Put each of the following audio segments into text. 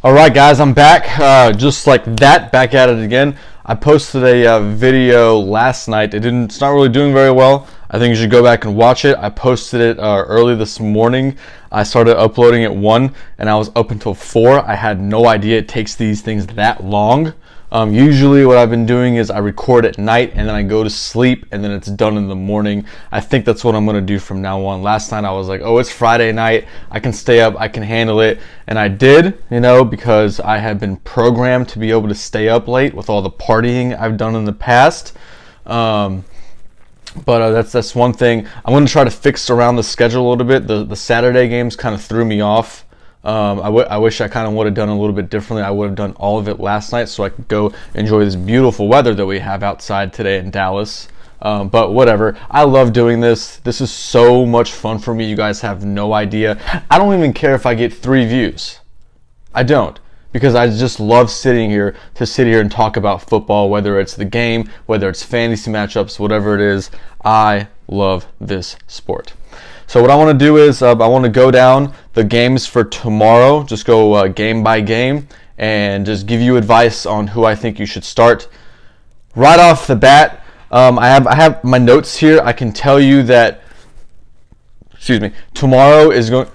All right, guys, I'm back. Just like that, back at it again. I posted a video last night. It's not really doing very well. I think you should go back and watch it. I posted it early this morning. I started uploading at 1 and I was up until 4. I had no idea it takes these things that long. Usually what I've been doing is I record at night and then I go to sleep and then it's done in the morning. I think that's what I'm going to do from now on. Last night I was like, oh, it's Friday night. I can stay up. I can handle it. And I did, because I had been programmed to be able to stay up late with all the partying I've done in the past. But that's one thing. I'm going to try to fix around the schedule a little bit. The Saturday games kind of threw me off. I wish I kind of would have done a little bit differently. I would have done all of it last night so I could go enjoy this beautiful weather that we have outside today in Dallas. But whatever. I love doing this. This is so much fun for me. You guys have no idea. I don't even care if I get 3 views. I don't. Because I just love sitting here and talk about football, whether it's the game, whether it's fantasy matchups, whatever it is. I love this sport. So what I want to do is I want to go down the games for tomorrow, just go game by game, and just give you advice on who I think you should start. Right off the bat, I have my notes here. I can tell you that, tomorrow is going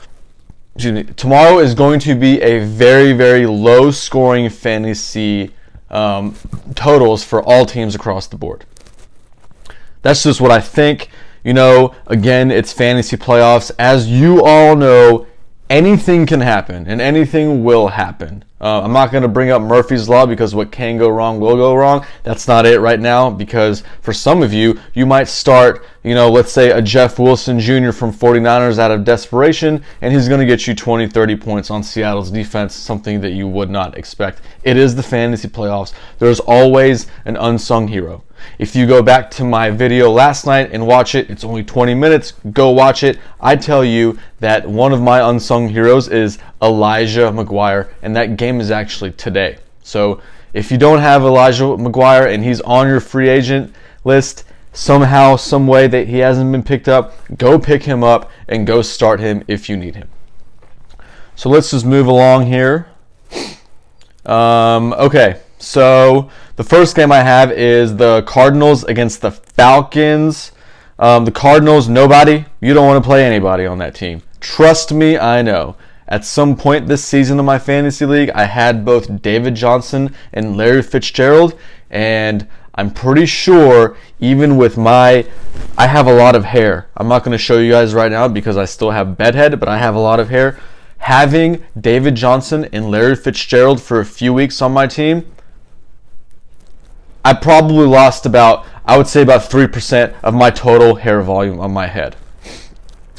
to be a very, very low scoring fantasy totals for all teams across the board. That's just what I think. Again, it's fantasy playoffs. As you all know, anything can happen and anything will happen. I'm not going to bring up Murphy's Law because what can go wrong will go wrong. That's not it right now, because for some of you, you might start, let's say a Jeff Wilson Jr. from 49ers out of desperation, and he's going to get you 20, 30 points on Seattle's defense, something that you would not expect. It is the fantasy playoffs. There's always an unsung hero. If you go back to my video last night and watch it, it's only 20 minutes, go watch it. I tell you that one of my unsung heroes is Elijah McGuire, and that game is actually today. So if you don't have Elijah McGuire and he's on your free agent list, somehow, some way that he hasn't been picked up, go pick him up and go start him if you need him. So let's just move along here. Okay, so the first game I have is the Cardinals against the Falcons. The Cardinals, nobody. You don't want to play anybody on that team. Trust me, I know. At some point this season of my fantasy league, I had both David Johnson and Larry Fitzgerald, and I'm pretty sure even with I have a lot of hair. I'm not going to show you guys right now because I still have bedhead, but I have a lot of hair. Having David Johnson and Larry Fitzgerald for a few weeks on my team, I probably lost about 3% of my total hair volume on my head.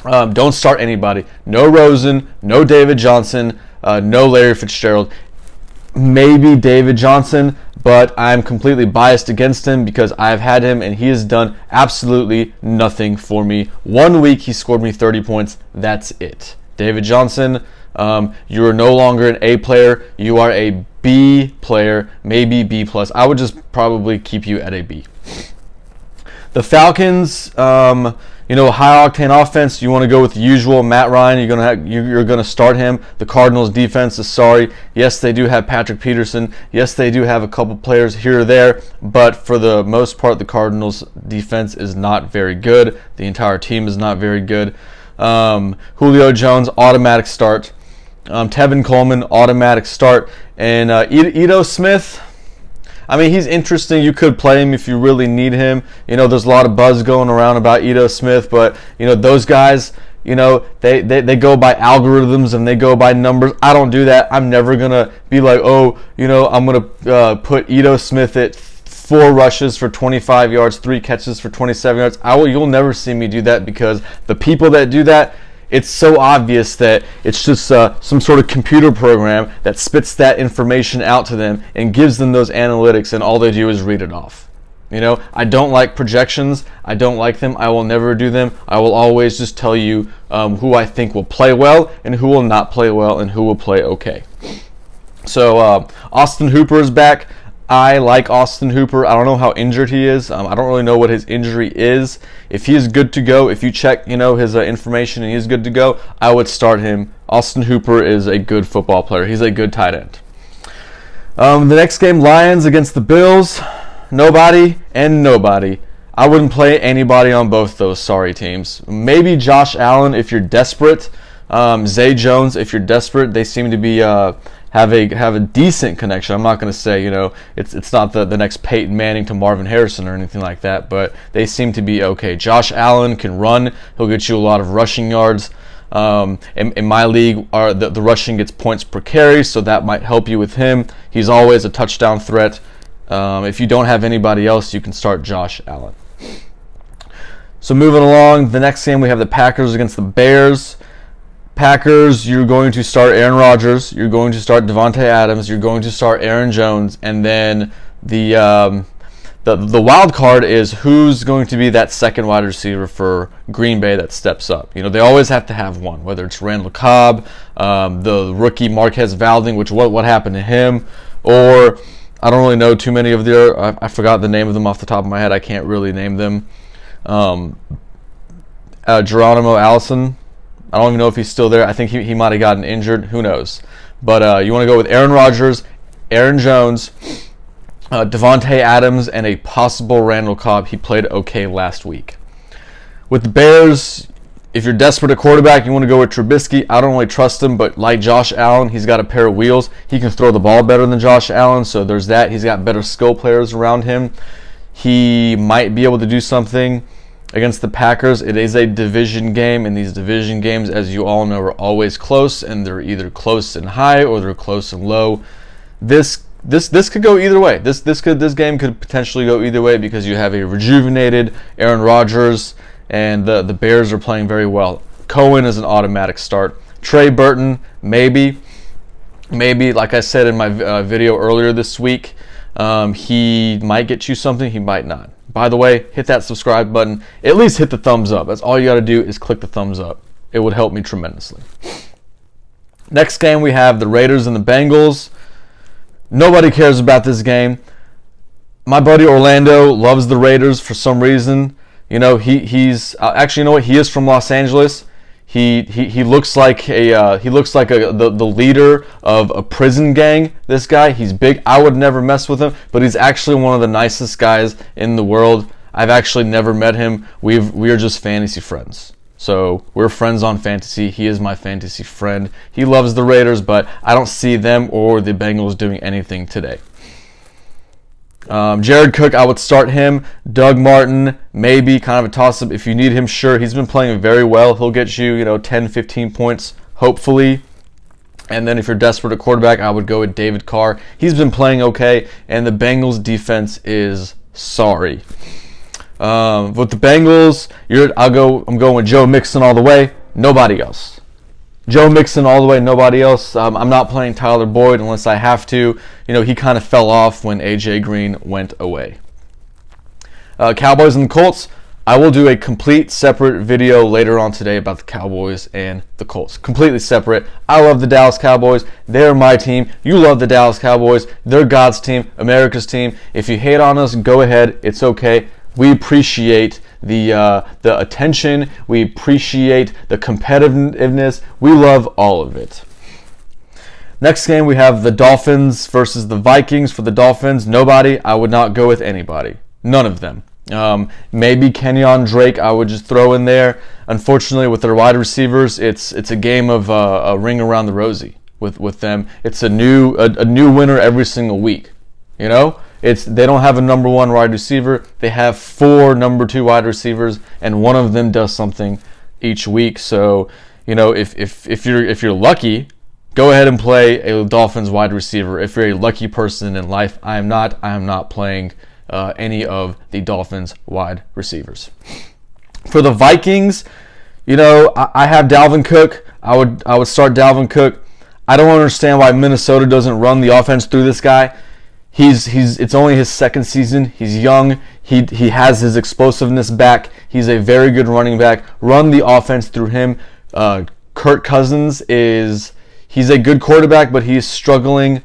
Don't start anybody. No Rosen, no David Johnson, no Larry Fitzgerald. Maybe David Johnson, but I'm completely biased against him because I've had him and he has done absolutely nothing for me. 1 week he scored me 30 points. That's it. David Johnson, you are no longer an A player. You are a B player, maybe B+. I would just probably keep you at a B. The Falcons, high octane offense. You want to go with the usual Matt Ryan. You're gonna start him. The Cardinals defense is sorry. Yes, they do have Patrick Peterson. Yes, they do have a couple players here or there, but for the most part, the Cardinals defense is not very good. The entire team is not very good. Julio Jones, automatic start. Tevin Coleman, automatic start. And Ito Smith, he's interesting. You could play him if you really need him. There's a lot of buzz going around about Ito Smith, but, those guys, they go by algorithms and they go by numbers. I don't do that. I'm never going to be like, I'm going to put Ito Smith at 4 rushes for 25 yards, 3 catches for 27 yards. You'll never see me do that because the people that do that, it's so obvious that it's just some sort of computer program that spits that information out to them and gives them those analytics, and all they do is read it off. I don't like projections. I don't like them. I will never do them. I will always just tell you who I think will play well and who will not play well and who will play okay. So Austin Hooper is back. I like Austin Hooper. I don't know how injured he is. I don't really know what his injury is. If he is good to go, if you check, his information and he's good to go, I would start him. Austin Hooper is a good football player. He's a good tight end. The next game, Lions against the Bills. Nobody and nobody. I wouldn't play anybody on both those sorry teams. Maybe Josh Allen if you're desperate. Zay Jones if you're desperate. They seem to be have a decent connection. I'm not going to say it's not the next Peyton Manning to Marvin Harrison or anything like that, but they seem to be okay. Josh Allen can run. He'll get you a lot of rushing yards. In my league, the rushing gets points per carry, so that might help you with him. He's always a touchdown threat. If you don't have anybody else, you can start Josh Allen. So moving along, the next game we have the Packers against the Bears. Packers, you're going to start Aaron Rodgers, you're going to start Devontae Adams, you're going to start Aaron Jones, and then the wild card is who's going to be that second wide receiver for Green Bay that steps up. They always have to have one, whether it's Randall Cobb, the rookie Marquez Valdez, which what happened to him, or I don't really know too many of their. I forgot the name of them off the top of my head. I can't really name them. Geronimo Allison. I don't even know if he's still there. I think he might have gotten injured. Who knows? But you want to go with Aaron Rodgers, Aaron Jones, Devontae Adams, and a possible Randall Cobb. He played okay last week. With the Bears, if you're desperate at quarterback, you want to go with Trubisky. I don't really trust him, but like Josh Allen, he's got a pair of wheels. He can throw the ball better than Josh Allen, so there's that. He's got better skill players around him. He might be able to do something against the Packers. It is a division game, and these division games, as you all know, are always close, and they're either close and high or they're close and low. This could go either way. This game could potentially go either way because you have a rejuvenated Aaron Rodgers, and the Bears are playing very well. Cohen is an automatic start. Trey Burton, maybe. Like I said in my video earlier this week, he might get you something, he might not. By the way, hit that subscribe button. At least hit the thumbs up. That's all you got to do is click the thumbs up. It would help me tremendously. Next game, we have the Raiders and the Bengals. Nobody cares about this game. My buddy Orlando loves the Raiders for some reason. He's actually, he is from Los Angeles. He looks like the leader of a prison gang. This guy, he's big. I would never mess with him, but he's actually one of the nicest guys in the world. I've actually never met him. We are just fantasy friends. So we're friends on fantasy. He is my fantasy friend. He loves the Raiders, but I don't see them or the Bengals doing anything today. Jared Cook, I would start him. Doug Martin, maybe, kind of a toss-up. If you need him, sure. He's been playing very well. He'll get you, 10, 15 points, hopefully. And then if you're desperate at quarterback, I would go with David Carr. He's been playing okay, and the Bengals defense is sorry. With the Bengals, I'm going with Joe Mixon all the way. Nobody else. Joe Mixon all the way, nobody else. I'm not playing Tyler Boyd unless I have to. He kind of fell off when A.J. Green went away. Cowboys and the Colts. I will do a complete separate video later on today about the Cowboys and the Colts. Completely separate. I love the Dallas Cowboys. They're my team. You love the Dallas Cowboys. They're God's team, America's team. If you hate on us, go ahead. It's okay. We appreciate the attention. We appreciate the competitiveness. We love all of it. Next game, we have the Dolphins versus the Vikings. For the Dolphins, nobody. I would not go with anybody. None of them. Maybe Kenyon Drake I would just throw in there. Unfortunately, with their wide receivers, it's a game of a ring around the rosy with them. It's a new winner every single week. They don't have a number one wide receiver. They have 4 number 2 wide receivers, and one of them does something each week. So, if you're lucky, go ahead and play a Dolphins wide receiver. If you're a lucky person in life, I am not playing any of the Dolphins wide receivers. For the Vikings, I have Dalvin Cook. I would start Dalvin Cook. I don't understand why Minnesota doesn't run the offense through this guy. It's only his second season. He's young. He has his explosiveness back. He's a very good running back. Run the offense through him. Kirk Cousins he's a good quarterback, but he's struggling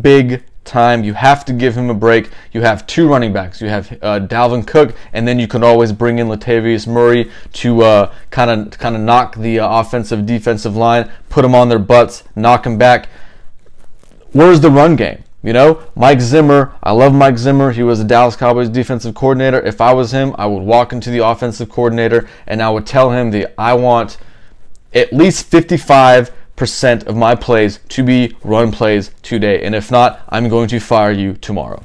big time. You have to give him a break. You have 2 running backs. You have Dalvin Cook, and then you can always bring in Latavius Murray to kind of knock the offensive defensive line, put them on their butts, knock them back. Where's the run game? You know, Mike Zimmer, I love Mike Zimmer. He was the Dallas Cowboys defensive coordinator. If I was him, I would walk into the offensive coordinator and I would tell him that I want at least 55% of my plays to be run plays today. And if not, I'm going to fire you tomorrow.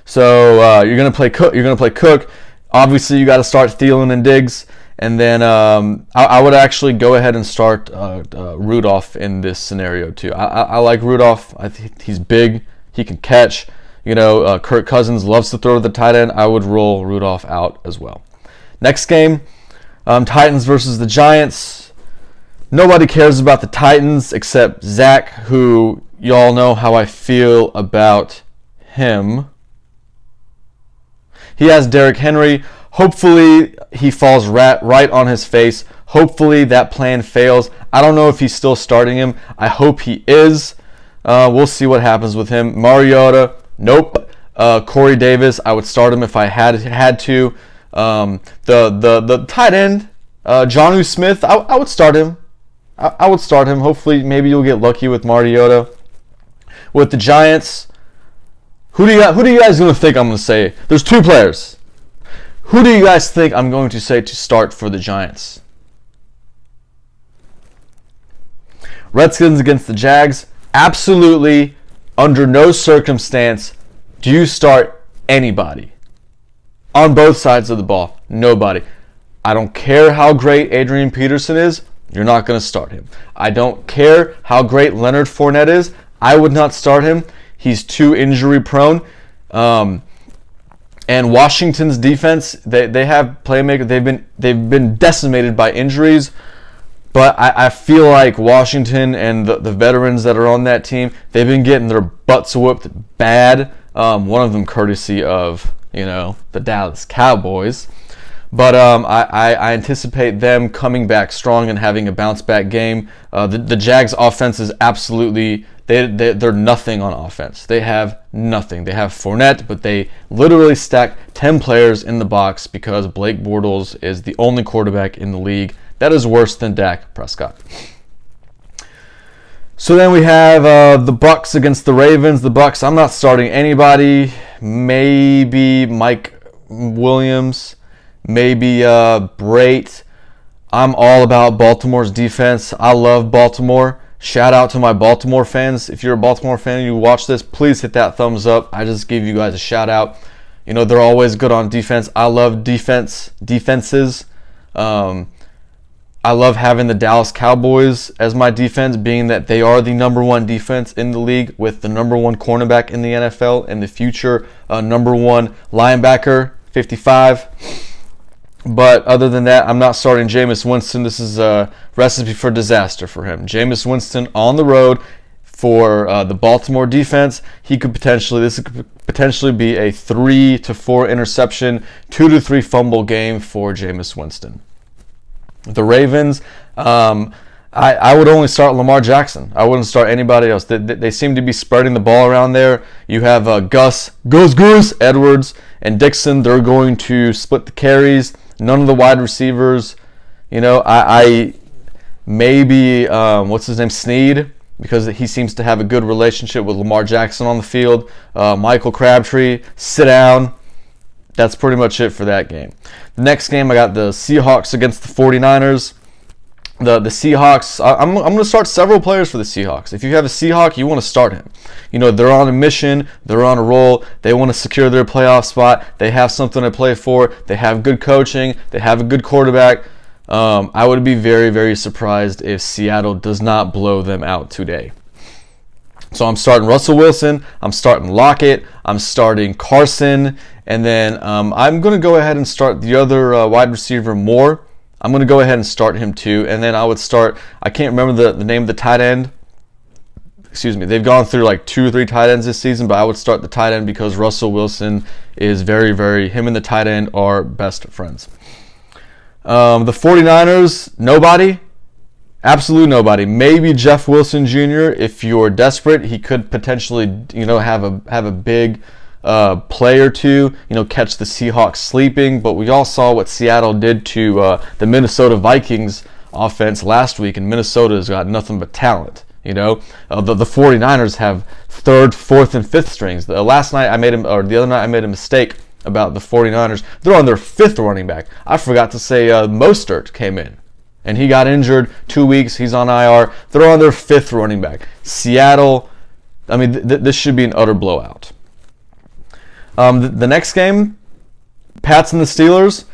So you're going to play Cook. You're going to play Cook. Obviously, you got to start Thielen and Diggs. And then I would actually go ahead and start Rudolph in this scenario too. I like Rudolph. I think he's big. He can catch. You know, Kirk Cousins loves to throw to the tight end. I would roll Rudolph out as well. Next game, Titans versus the Giants. Nobody cares about the Titans except Zach, who y'all know how I feel about him. He has Derrick Henry. Hopefully he falls right on his face. Hopefully that plan fails. I don't know if he's still starting him. I hope he is. We'll see what happens with him. Mariota, nope. Corey Davis, I would start him if I had to. The tight end, Jonnu Smith, I would start him. I would start him. Hopefully, maybe you'll get lucky with Mariota. With the Giants, who do you guys going to think I'm going to say? There's 2 players. Who do you guys think I'm going to say to start for the Giants? Redskins against the Jags. Absolutely, under no circumstance do you start anybody. On both sides of the ball, nobody. I don't care how great Adrian Peterson is, you're not going to start him. I don't care how great Leonard Fournette is, I would not start him. He's too injury prone. And Washington's defense, they have playmakers. They've been decimated by injuries, but I feel like Washington and the veterans that are on that team, they've been getting their butts whooped bad. One of them courtesy of the Dallas Cowboys, but I anticipate them coming back strong and having a bounce back game. The Jags offense is absolutely. They're nothing on offense. They have nothing. They have Fournette, but they literally stack 10 players in the box because Blake Bortles is the only quarterback in the league that is worse than Dak Prescott. So then we have the Bucs against the Ravens. The Bucs, I'm not starting anybody. Maybe Mike Williams. Maybe Brait. I'm all about Baltimore's defense. I love Baltimore. Shout out to my Baltimore fans. If you're a Baltimore fan and you watch this, please hit that thumbs up. I just gave you guys a shout out. They're always good on defense. I love defenses. I love having the Dallas Cowboys as my defense, being that they are the number 1 defense in the league with the number 1 cornerback in the NFL and the future number 1 linebacker, 55. But other than that, I'm not starting Jameis Winston. This is a recipe for disaster for him. Jameis Winston on the road for the Baltimore defense. This could potentially be a 3 to 4 interception, 2 to 3 fumble game for Jameis Winston. The Ravens, I would only start Lamar Jackson. I wouldn't start anybody else. They seem to be spreading the ball around there. You have Gus Edwards and Dixon. They're going to split the carries. None of the wide receivers. I maybe what's his name, Snead, because he seems to have a good relationship with Lamar Jackson on the field. Michael Crabtree, sit down. That's pretty much it for that game. The next game, I got the Seahawks against the 49ers. The Seahawks, I'm going to start several players for the Seahawks. If you have a Seahawk, you want to start him. They're on a mission. They're on a roll. They want to secure their playoff spot. They have something to play for. They have good coaching. They have a good quarterback. I would be very, very surprised if Seattle does not blow them out today. So I'm starting Russell Wilson. I'm starting Lockett. I'm starting Carson. And then I'm going to go ahead and start the other wide receiver, Moore. I'm going to go ahead and start him too. And then I would start, I can't remember the name of the tight end. Excuse me. They've gone through like 2 or 3 tight ends this season, but I would start the tight end because Russell Wilson is him and the tight end are best friends. The 49ers, nobody. Absolutely nobody. Maybe Jeff Wilson Jr. If you're desperate, he could potentially, have a big play or two, catch the Seahawks sleeping. But we all saw what Seattle did to the Minnesota Vikings offense last week, and Minnesota's got nothing but talent. The 49ers have third, fourth, and fifth strings. The other night I made a mistake about the 49ers. They're on their fifth running back. I forgot to say Mostert came in, and he got injured 2 weeks. He's on IR. They're on their fifth running back. Seattle, this should be an utter blowout. The next game, Pats and the Steelers.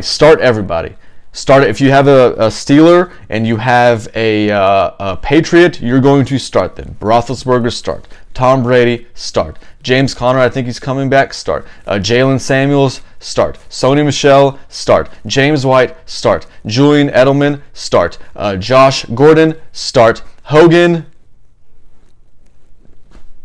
Start everybody. Start if you have a Steeler and you have a Patriot, you're going to start them. Roethlisberger, start. Tom Brady, start. James Conner, I think he's coming back, start. Jalen Samuels, start. Sony Michel, start. James White, start. Julian Edelman, start. Josh Gordon, start. Hogan,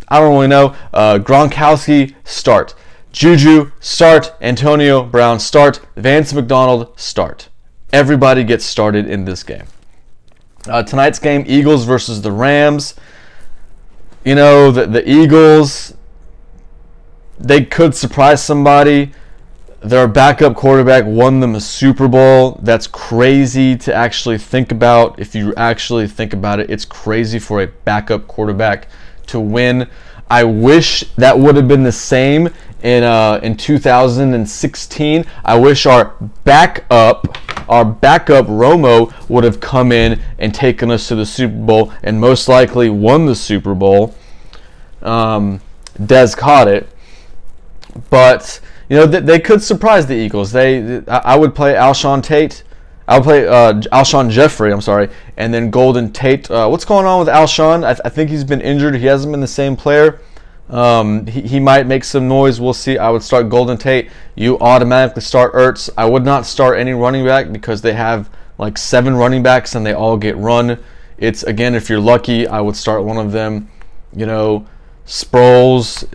I don't really know. Gronkowski, start. Juju, start. Antonio Brown, start. Vance McDonald, start. Everybody gets started in this game. Tonight's game, Eagles versus the Rams. The Eagles, they could surprise somebody. Their backup quarterback won them a Super Bowl. That's crazy to actually think about. If you actually think about it, it's crazy for a backup quarterback to win. I wish that would have been the same in 2016. I wish our backup Romo would have come in and taken us to the Super Bowl and most likely won the Super Bowl. Dez caught it, but they could surprise the Eagles. I would play Alshon Tate. I would play Alshon Jeffrey, and then Golden Tate. What's going on with Alshon? I think he's been injured. He hasn't been the same player. He might make some noise. We'll see. I would start Golden Tate. You automatically start Ertz. I would not start any running back because they have like 7 running backs and they all get run. It's, again, if you're lucky, I would start one of them. Sproles,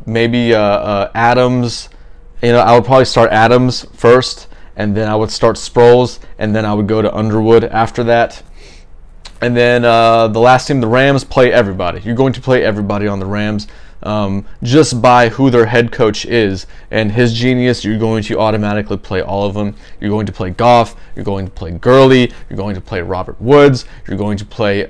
maybe Adams. I would probably start Adams first, and then I would start Sproles, and then I would go to Underwood after that. And then the last team, the Rams, play everybody. You're going to play everybody on the Rams just by who their head coach is and his genius. You're going to automatically play all of them. You're going to play Goff. You're going to play Gurley. You're going to play Robert Woods. You're going to play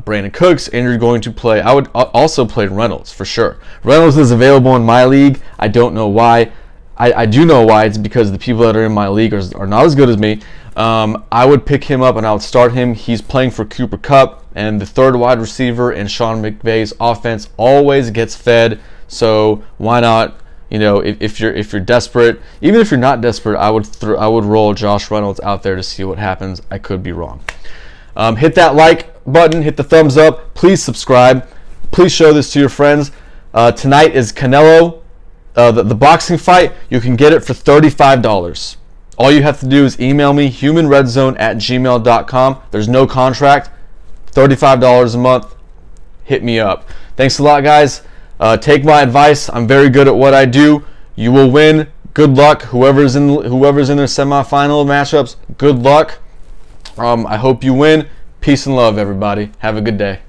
Brandon Cooks, and you're going to play. I would also play Reynolds for sure. Reynolds is available in my league. I don't know why. I do know why. It's because the people that are in my league are not as good as me. I would pick him up and I would start him. He's playing for Cooper Kupp, and the third wide receiver in Sean McVay's offense always gets fed. So why not? If you're desperate, even if you're not desperate, I would roll Josh Reynolds out there to see what happens. I could be wrong. Hit that like button, hit the thumbs up. Please subscribe. Please show this to your friends. Tonight is Canelo, the boxing fight. You can get it for $35. All you have to do is email me, humanredzone@gmail.com. There's no contract. $35 a month. Hit me up. Thanks a lot, guys. Take my advice. I'm very good at what I do. You will win. Good luck. Whoever's in their semifinal matchups, good luck. I hope you win. Peace and love, everybody. Have a good day.